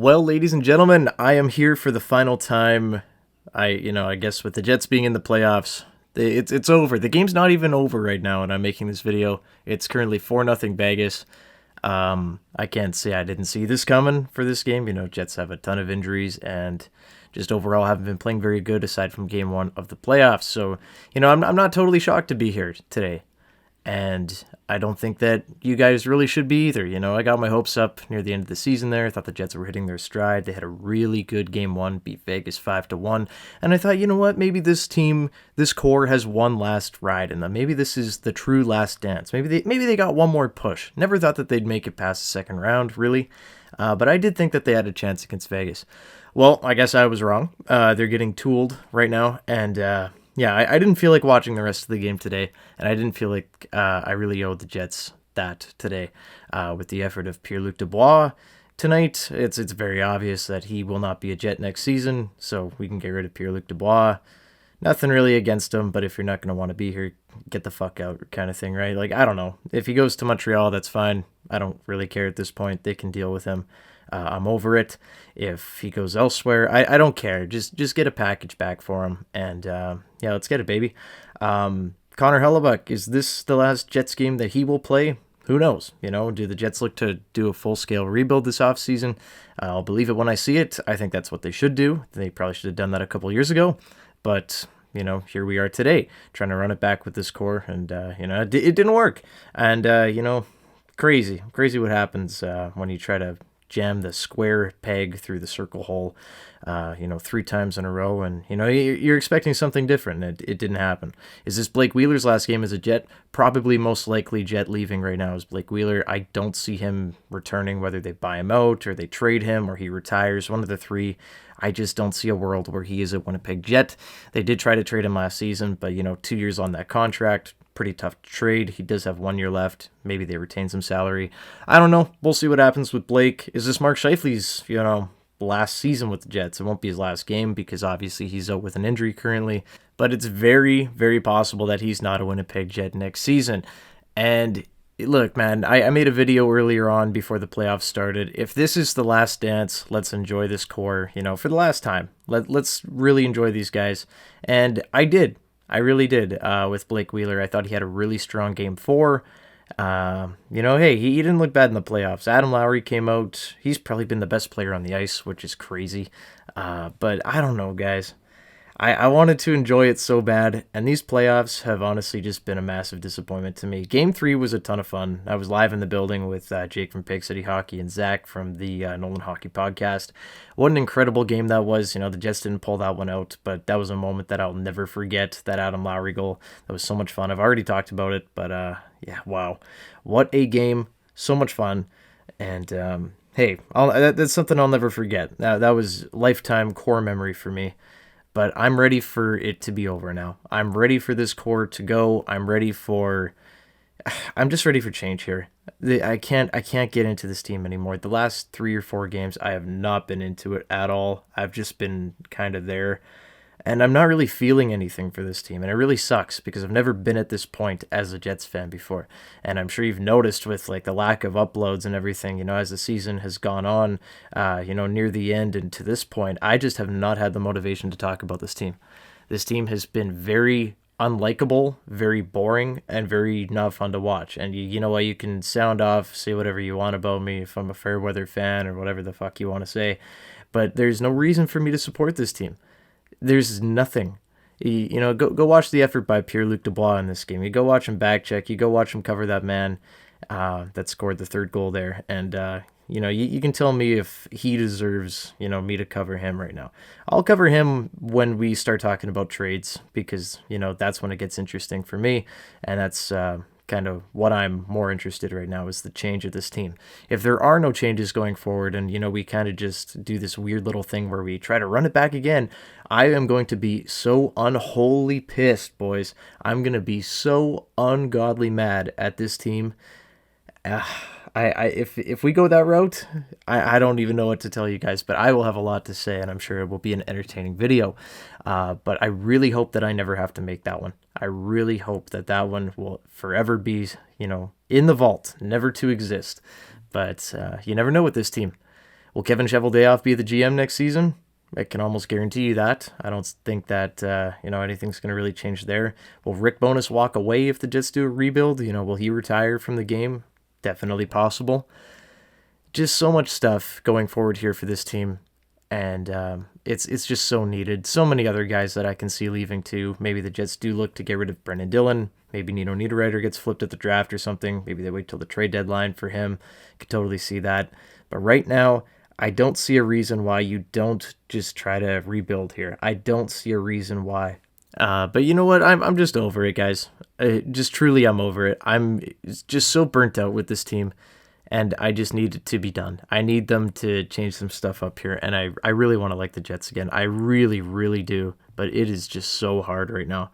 Well, ladies and gentlemen, I am here for the final time. I guess with the Jets being in the playoffs, it's over. The game's not even over right now, and I'm making this video. It's currently 4-0 Vegas. I can't say I didn't see this coming for this game. Jets have a ton of injuries and just overall haven't been playing very good aside from game one of the playoffs. So, I'm not totally shocked to be here today. And I don't think that you guys really should be either. I got my hopes up near the end of the season there. I thought the Jets were hitting their stride. They had a really good game one, beat Vegas 5-1. And I thought, you know what, maybe this team, this core has one last ride in them. Maybe this is the true last dance. Maybe they got one more push. Never thought that they'd make it past the second round, really. But I did think that they had a chance against Vegas. Well, I guess I was wrong. They're getting tooled right now, and yeah, I didn't feel like watching the rest of the game today, and I didn't feel like I really owed the Jets that today. With the effort of Pierre-Luc Dubois tonight, it's very obvious that he will not be a Jet next season, so we can get rid of Pierre-Luc Dubois. Nothing really against him, but if you're not going to want to be here, get the fuck out kind of thing, right? Like, I don't know. If he goes to Montreal, that's fine. I don't really care at this point. They can deal with him. I'm over it. If he goes elsewhere, I don't care. Just get a package back for him, and yeah, let's get it, baby. Connor Hellebuck, is this the last Jets game that he will play? Who knows? Do the Jets look to do a full-scale rebuild this offseason? I'll believe it when I see it. I think that's what they should do. They probably should have done that a couple years ago, but here we are today, trying to run it back with this core, and it didn't work. And crazy what happens when you try to jam the square peg through the circle hole, 3 times in a row, and you're expecting something different. It didn't happen. Is this Blake Wheeler's last game as a Jet? Probably most likely Jet leaving right now is Blake Wheeler. I don't see him returning, whether they buy him out or they trade him or he retires, one of the three. I just don't see a world where he is a Winnipeg Jet. They did try to trade him last season, but 2 years on that contract, pretty tough to trade. He does have 1 year left. Maybe they retain some salary. I don't know. We'll see what happens with Blake. Is this Mark Scheifele's, last season with the Jets? It won't be his last game because obviously he's out with an injury currently, but it's very, very possible that he's not a Winnipeg Jet next season. And look, man, I made a video earlier on before the playoffs started. If this is the last dance, let's enjoy this core, for the last time. Let's really enjoy these guys. And I did. I really did with Blake Wheeler. I thought he had a really strong game 4. Hey, he didn't look bad in the playoffs. Adam Lowry came out. He's probably been the best player on the ice, which is crazy. But I don't know, guys. I wanted to enjoy it so bad, and these playoffs have honestly just been a massive disappointment to me. Game 3 was a ton of fun. I was live in the building with Jake from Pig City Hockey and Zach from the Nolan Hockey Podcast. What an incredible game that was. The Jets didn't pull that one out, but that was a moment that I'll never forget, that Adam Lowry goal. That was so much fun. I've already talked about it, but yeah, wow. What a game. So much fun. And hey, that's something I'll never forget. That was lifetime core memory for me. But I'm ready for it to be over now. I'm ready for this core to go. I'm just ready for change here. I can't get into this team anymore. The last 3 or 4 games, I have not been into it at all. I've just been kind of there. And I'm not really feeling anything for this team. And it really sucks because I've never been at this point as a Jets fan before. And I'm sure you've noticed with the lack of uploads and everything, as the season has gone on, near the end and to this point, I just have not had the motivation to talk about this team. This team has been very unlikable, very boring, and very not fun to watch. And you know what? You can sound off, say whatever you want about me if I'm a fair weather fan or whatever the fuck you want to say. But there's no reason for me to support this team. There's nothing. Go watch the effort by Pierre-Luc Dubois in this game. You go watch him back check. You go watch him cover that man that scored the 3rd goal there. And, you can tell me if he deserves, me to cover him right now. I'll cover him when we start talking about trades because, that's when it gets interesting for me. And that's kind of what I'm more interested in right now is the change of this team. If there are no changes going forward and, we kind of just do this weird little thing where we try to run it back again, I am going to be so unholy pissed, boys. I'm going to be so ungodly mad at this team. If we go that route, I don't even know what to tell you guys, but I will have a lot to say, and I'm sure it will be an entertaining video. But I really hope that I never have to make that one. I really hope that one will forever be, in the vault, never to exist. But you never know with this team. Will Kevin Cheveldayoff be the GM next season? I can almost guarantee you that. I don't think that anything's going to really change there. Will Rick Bowness walk away if the Jets do a rebuild? Will he retire from the game? Definitely possible. Just so much stuff going forward here for this team, and it's just so needed. So many other guys that I can see leaving too. Maybe the Jets do look to get rid of Brendan Dillon. Maybe Nino Niederreiter gets flipped at the draft or something. Maybe they wait till the trade deadline for him. Could totally see that. But right now, I don't see a reason why you don't just try to rebuild here. I don't see a reason why. But you know what? I'm just over it, guys. Just truly, I'm over it. I'm just so burnt out with this team, and I just need it to be done. I need them to change some stuff up here, and I really want to like the Jets again. I really, really do, but it is just so hard right now.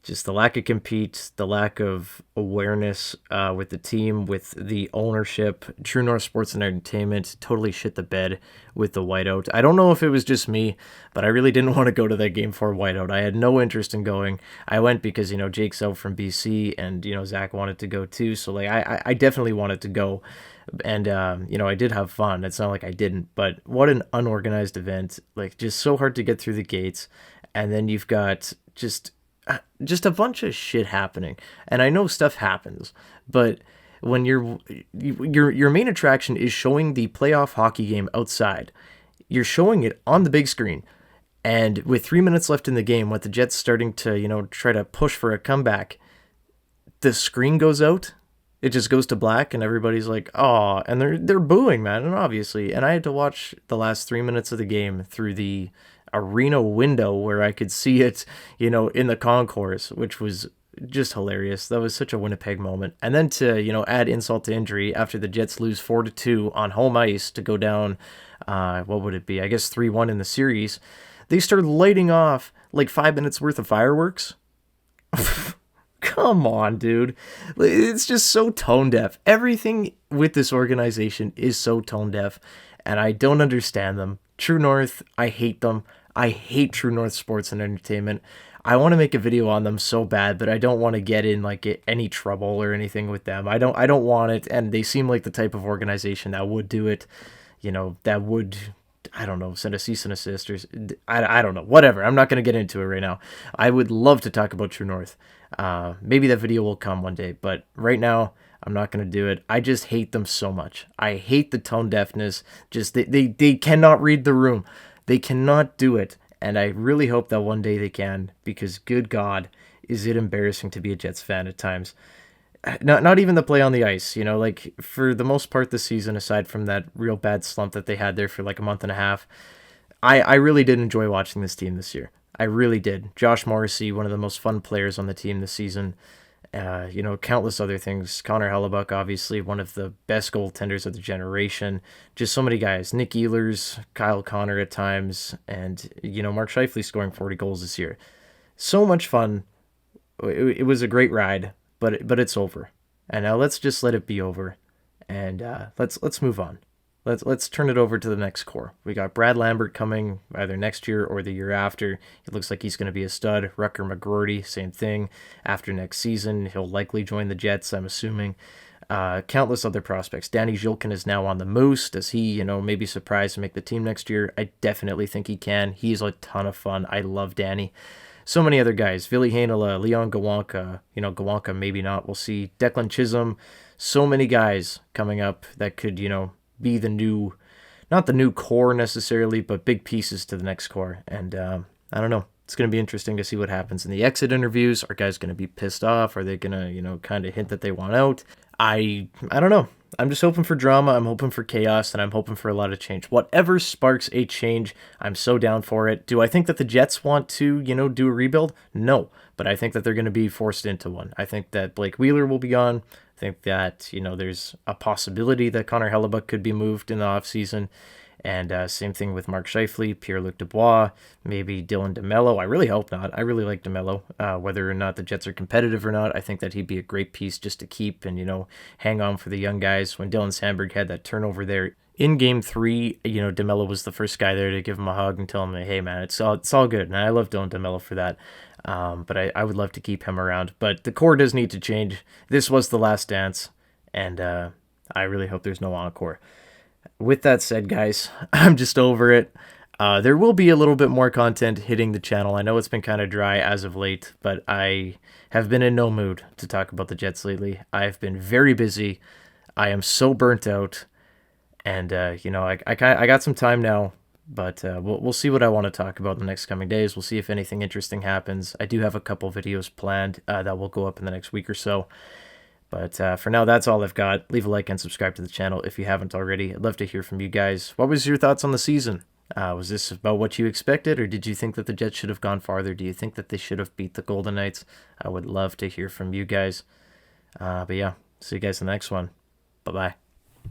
Just the lack of compete, the lack of awareness with the team, with the ownership. True North Sports and Entertainment totally shit the bed with the whiteout. I don't know if it was just me, but I really didn't want to go to that Game 4 whiteout. I had no interest in going. I went because, Jake's out from BC, and, Zach wanted to go too. So, like, I definitely wanted to go. And, I did have fun. It's not like I didn't. But what an unorganized event. Like, just so hard to get through the gates. And then you've got just a bunch of shit happening. And I know stuff happens, but when your main attraction is showing the playoff hockey game outside, you're showing it on the big screen, and with 3 minutes left in the game, with the Jets starting to try to push for a comeback, the screen goes out. It just goes to black, and everybody's like, "Oh," and they're booing, man, and obviously. And I had to watch the last 3 minutes of the game through the arena window where I could see it, in the concourse, which was just hilarious. That was such a Winnipeg moment. And then to, add insult to injury, after the Jets lose 4-2 on home ice to go down, what would it be? I guess 3-1 in the series. They started lighting off like 5 minutes worth of fireworks. Come on, dude. It's just so tone deaf. Everything with this organization is so tone deaf, and I don't understand them. True North, I hate them. I hate True North Sports and Entertainment. I want to make a video on them so bad, but I don't want to get in any trouble or anything with them. I don't want it, and they seem like the type of organization that would do it. That would, I don't know, send a cease and desist, or I don't know, whatever. I'm not going to get into it right now. I would love to talk about True North. Maybe that video will come one day, but right now I'm not going to do it. I just hate them so much. I hate the tone deafness. Just they cannot read the room. They cannot do it. And I really hope that one day they can, because good God, is it embarrassing to be a Jets fan at times. Not even the play on the ice, like for the most part this season, aside from that real bad slump that they had there for like a month and a half, I really did enjoy watching this team this year. I really did. Josh Morrissey, one of the most fun players on the team this season. Countless other things. Connor Hellebuck, obviously one of the best goaltenders of the generation. Just so many guys. Nick Ehlers, Kyle Connor at times, and Mark Scheifele scoring 40 goals this year. So much fun. It was a great ride, but it's over. And now let's just let it be over, and let's move on. Let's turn it over to the next core. We got Brad Lambert coming either next year or the year after. It looks like he's going to be a stud. Rucker McGroarty, same thing. After next season, he'll likely join the Jets, I'm assuming. Countless other prospects. Danny Zhilkin is now on the Moose. Does he, maybe surprise and make the team next year? I definitely think he can. He's a ton of fun. I love Danny. So many other guys. Ville Heinola, Leon Gawanka. Gawanka maybe not. We'll see. Declan Chisholm. So many guys coming up that could, be the new, not the new core necessarily, but big pieces to the next core. And I don't know. It's going to be interesting to see what happens in the exit interviews. Are guys going to be pissed off? Are they going to, kind of hint that they want out? I don't know. I'm just hoping for drama. I'm hoping for chaos, and I'm hoping for a lot of change. Whatever sparks a change, I'm so down for it. Do I think that the Jets want to, do a rebuild? No, but I think that they're going to be forced into one. I think that Blake Wheeler will be gone. I think that, there's a possibility that Connor Hellebuck could be moved in the offseason. And same thing with Mark Scheifele, Pierre-Luc Dubois, maybe Dylan DeMello. I really hope not. I really like DeMello. Whether or not the Jets are competitive or not, I think that he'd be a great piece just to keep and, hang on for the young guys. When Dylan Sandberg had that turnover there in Game 3, DeMello was the first guy there to give him a hug and tell him, hey, man, it's all good. And I love Dylan DeMello for that. But I would love to keep him around. But the core does need to change. This was the last dance, and I really hope there's no encore. with that said, guys, I'm just over it. There will be a little bit more content hitting the channel. I know it's been kind of dry as of late, but I have been in no mood to talk about the Jets lately. I've been very busy. I am so burnt out, and I got some time now, but we'll see what I want to talk about in the next coming days. We'll see if anything interesting happens. I do have a couple videos planned that will go up in the next week or so. But for now, that's all I've got. Leave a like and subscribe to the channel if you haven't already. I'd love to hear from you guys. What was your thoughts on the season? Was this about what you expected, or did you think that the Jets should have gone farther? Do you think that they should have beat the Golden Knights? I would love to hear from you guys. But yeah, see you guys in the next one. Bye-bye.